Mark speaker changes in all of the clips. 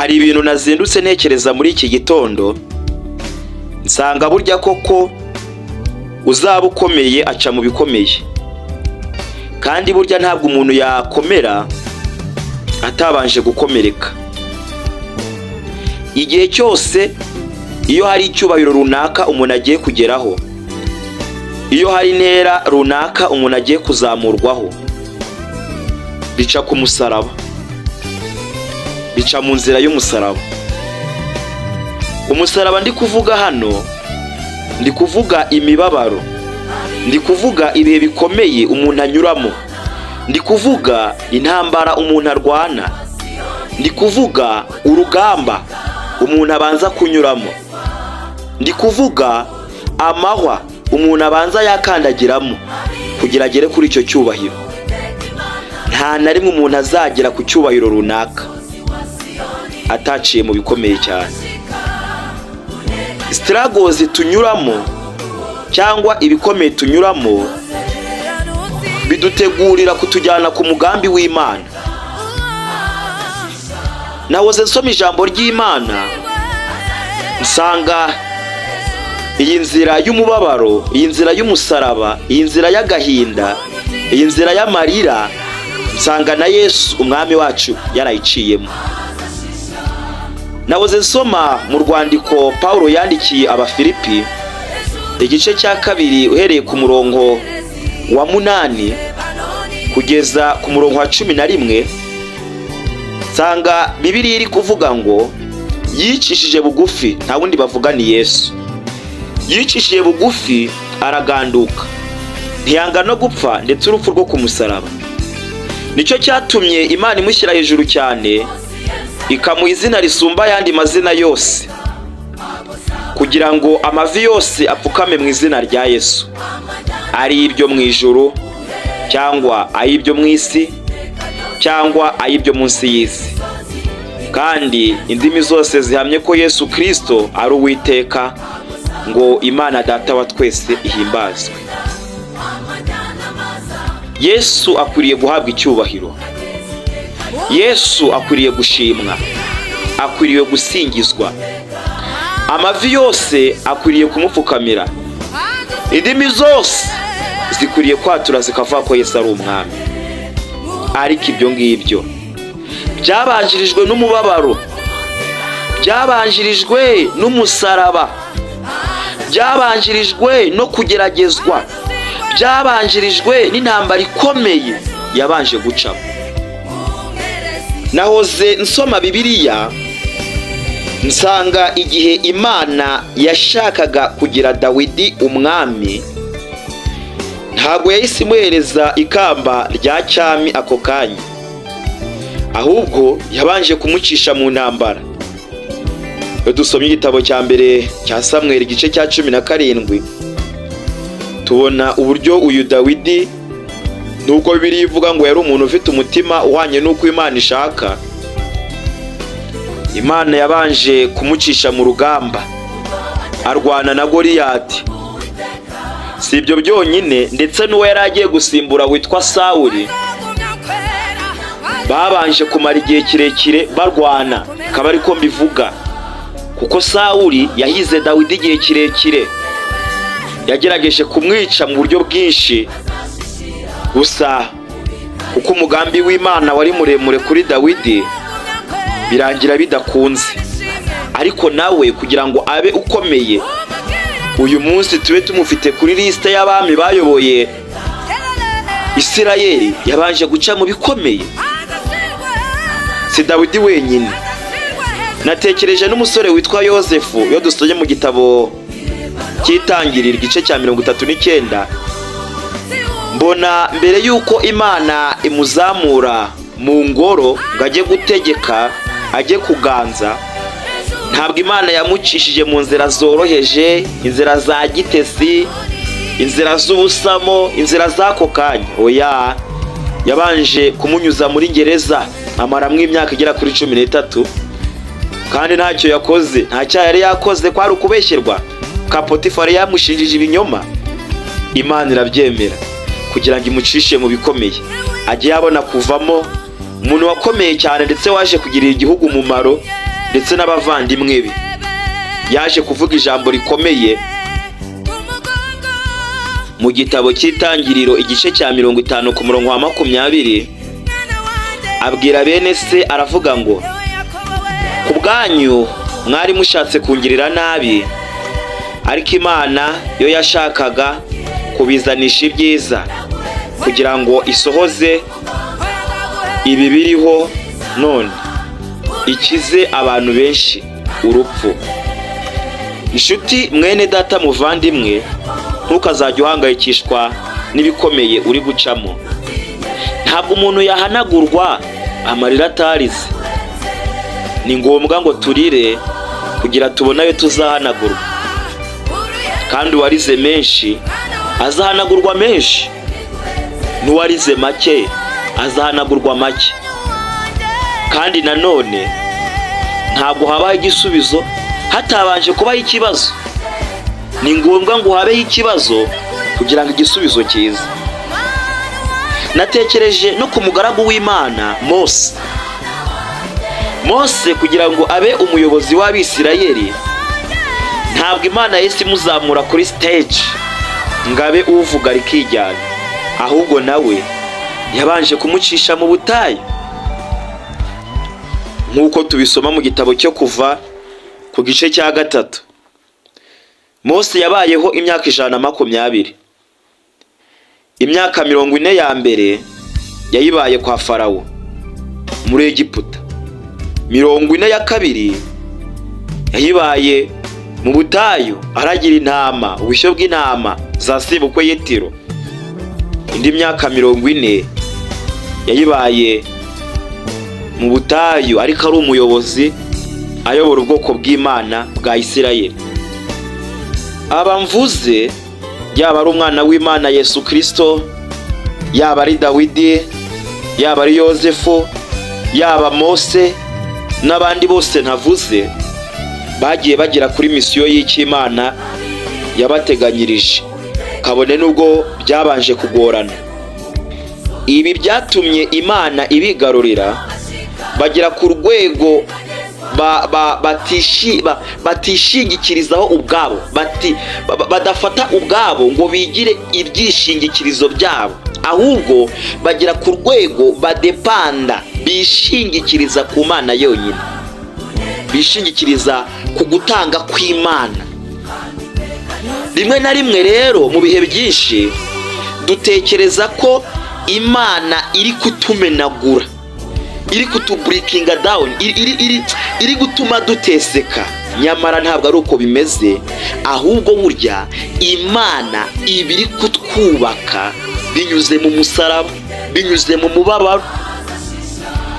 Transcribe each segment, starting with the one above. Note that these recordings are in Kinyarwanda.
Speaker 1: hari ibintu nazindutse ntekereza muri iki gitondo, nsanga burya koko uzaba ukomeye aca mu bikomeye, kandi burya ntabwo umuntu yakomera atabanje gukomereka. Igihe cyose iyo hari icyubahiro runaka umuntu agiye kugeraho, iyo hari intera runaka umuntu agiye kuzamurwaho, bica ku musaraba, bica mu nzira y'umusaraba. Umusaraba ndi kuvuga hano, ndi kuvuga imibabaro, ndi kuvuga ibihe bikomeye umuntu anyuramo, ndi kuvuga intambara umuntu arwana, ndi kuvuga urugamba umuntu abanza kunyuramo, ndi kuvuga amahwa umuntu abanza yakandagiramo kugira agere kuri icyo cyubahiro. Nta na rimwe umuntu azagera ku cyubahiro runaka ataciye mu bikomeye cyane. Struggles tunyuramo cyangwa ibikomeye tunyuramo bidutegurira kutujyana ku mugambi w'Imana. Nahoze nsoma ijambo ry'Imana, nsanga iyi nzira y'umubabaro, iyi nzira y'umusaraba, iyi nzira y'agahinda, iyi nzira y'amarira, nsanga na Yesu umwami wacu yarayiciyemo. Nahoze nsoma mu rwandiko Pawulo yandikiye Abafilipi, igice cya 2 uhereye ku murongo wa 8 kugeza ku murongo wa 11, nsanga Bibiliya iri kuvuga ngo yicishije bugufi, nta wundi bavuga ni Yesu. Yicishije bugufi araganduka, ntiyanga no gupfa ndetse urupfu rwo ku musaraba. Nicyo cyatumye Imana imushyira hejuru cyane, ikamuha izina risumba ayandi mazina yose, kugira ngo amavi yose apfukame mu izina rya Yesu, ari ibyo mu ijuru cyangwa ay'ibyo mu isi cyangwa ay'ibyo munsi y'isi, kandi indimi zose zihamye ko Yesu Kristo ari Uwiteka, ngo Imana Data wa twese ihimbazwe. Yesu akwiriye guhabwa icyubahiro, Yesu akwiriye gushimwa, akwiriye gusingizwa, amavi yose akwiriye kumupfukamira, indimi zose zikwiriye kwatura zikavuga ko Yesu ari umwami. Ariko ibyo ngibyo byabanjirijwe n'umubabaro, byabanjirijwe n'umusaraba, byabanjirijwe no kugeragezwa, byabanjirijwe n'intambara ikomeye yabanje gucamo. Nahoze nsoma Bibiliya, nsanga igihe Imana yashakaga kugira Dawidi umwami, ntabwo yahise imuhereza ikamba rya cyami ako kanya, ahubwo yabanje kumucisha mu ntambara. Iyo dusomye igitabo cya mbere cya Samweli igice cya 17, tubona uburyo uyu Dawidi, nuko Bibiliya ivuga ngo yari umuntu ufite umutima uhwanye n'uko Imana ishaka, Imana yabanje kumucisha mu rugamba, arwana na Goliyati. Si ibyo byonyine, ndetse n'uwo yari agiye gusimbura witwa Sawuli, babanje kumara igihe kirekire barwana, akaba ariko mbivuga, kuko Sawuli yahize Dawidi igihe kirekire, yagerageje kumwica mu buryo bwinshi, gusa kuko umugambi w'Imana wari muremure kuri Dawidi, birangira bidakunze. Ariko nawe kugira ngo abe ukomeye, uyu munsi tube tumufite kuri liste y'abami bayoboye Isirayeli, yabanje guca mu bikomeye. Si Dawidi wenyine, natekereje n'umusore witwa Yosefu. Iyo dusomye mu gitabo cy'Itangiriro igice cya 39, mbona mbere yuko Imana imuzamura mu ngoro ngo ajye gutegeka, ajye kuganza, ntabwo Imana yamucishije mu nzira zoroheje, inzira za gitesi, inzira z'ubusamo, inzira z'ako kanya. Oya, yabanje kumunyuza muri gereza, amaramwo imyaka igera kuri 13, kandi ntacyo yakoze, nta cyaha yari yakoze, kwari ukubeshyerwa. Potifari yamushinjije ibinyoma, Imana irabyemera kugira ngo imucishe mu bikomeye, ajye yabona kuvamo umuntu wakomeye cyane ndetse waje kugirira igihugu umumaro, ndetse n'abavandimwe be. Yaje kuvuga ijambo rikomeye mu gitabo cy'Itangiriro igice cya 50 ku murongo wa 20. Abwira bene se aravuga ngo, ku bwanyu mwari mushatse kungirira nabi, ariko Imana yo yashakaga kubizanisha ibyiza kugira ngo isohoze ibi biriho none, ikize abantu benshi urupfu. Inshuti mwene data muvandimwe, ntukazajya uhangayikishwa n'ibikomeye uri gucamo. Ntabwo umuntu yahanagurwa amarira atarize. Ni ngombwa ngo turire kugira tubone ayo tuzahanagurwa, kandi uwarize menshi azahanagurwa menshi, n'uwarize make azahanagurwa make. Kandi nanone ntabwo habaho igisubizo hatabanje kubaho ikibazo. Ni ngombwa ngo habeho ikibazo kugira ngo igisubizo kize. Natekereje no ku mugaragu w'Imana Mose kugira ngo abe umuyobozi w'Abisirayeli, ntabwo Imana yahise imuzamura kuri stage ngo abe uvuga rikijyana, ahubwo nawe yabanje kumucisha mu butayu, nk'uko tubisoma mu gitabo cyo Kuva ku gice cya 3. Mose yabayeho imyaka 120. Imyaka 40 ya mbere yayibaye kwa Farawo muri Egiputa. 40 ya kabiri yayibaye mu butayu aragira intama, ubushyo bw'intama za sebukwe Yetiro. Indi myaka 40 yayibaye mu butayu ariko ari umuyobozi ayobora ubwoko bw'Imana bwa Isirayeli. Abamvuze yaba ari umwana w'Imana Yesu Kristo, yaba ari Dawidi, yaba ari Yozefu, yaba Mose n'abandi bose ntavuze, bagiye bagera kuri misiyo y'Imana yabateganyirije, kabone nubwo byabanje kugorana. Ibi byatumye Imana ibigarurira bagera ku rwego batishingikirizaho ubwabo, badafata ubwabo ngo bigire ibyishingikirizo byabo, ahubwo bagera ku rwego badepanda, bishingikiriza ku Mana yonyine, bishingikiriza ku gutanga kw'Imana. Rimwe na rimwe rero mu bihe byinshi dutekereza ko Imana iri kutumenagura, iri kutubreakinga down, iri gutuma duteseka. Nyamara ntabwo ari uko bimeze, ahubwo burya Imana ibiri kutwubaka binyuze mu musaraba, binyuze mu mubabaro,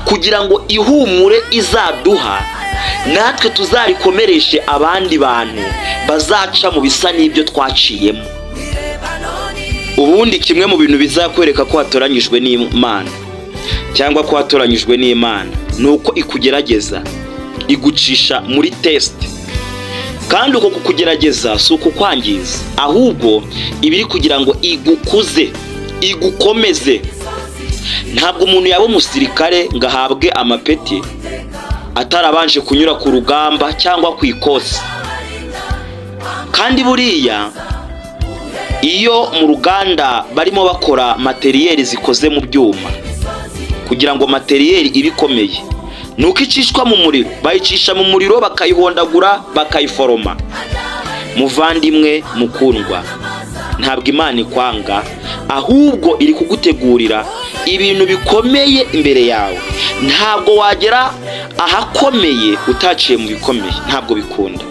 Speaker 1: kugira ngo ihumure izaduha natwe tuzarikomereshe abandi bantu bazaca mu bisa n'ibyo twaciyemo. Ubundi kimwe mu bintu bizakwereka ko watoranyijwe n'Imana cyangwa ko watoranyijwe n'Imana nuko ikugerageza, igucisha muri test. Kandi uko kukugerageza si ukukwangiza, ahubwo ibiri kugira ngo igukuze, igukomeze. Ntabwo umuntu yaba umusirikare ngo ahabwe amapeti atarabanje kunyura ku rugamba cyangwa ku ikosi. Kandi buriya iyo mu ruganda barimo bakora materiyeri zikoze mu byuma, kugira ngo materiyeri ibikomeye nuko icishwa mu muriro, bayicisha mu muriro bakayihondagura bakayiforoma. Muvandimwe mukundwa, ntabwo Imana ikwanga, ahubwo iri kugutegurira ibintu bikomeye imbere yawe. Ntabwo wagera ahakomeye utaciye mu bikomeye, ntabwo bikunda.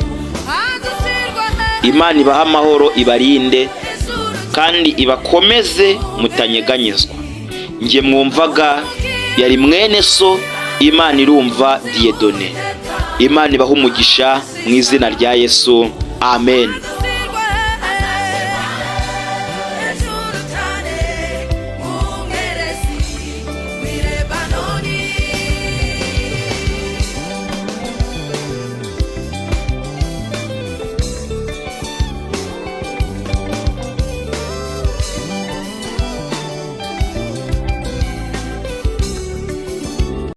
Speaker 1: Imana ibaha amahoro, ibarinde kandi ibakomeze mutanyeganyezwa. Nge mwumvaga yari mwene so Imana irumva Dieudonné. Imana ibaha umugisha mu izina rya Yesu, amen.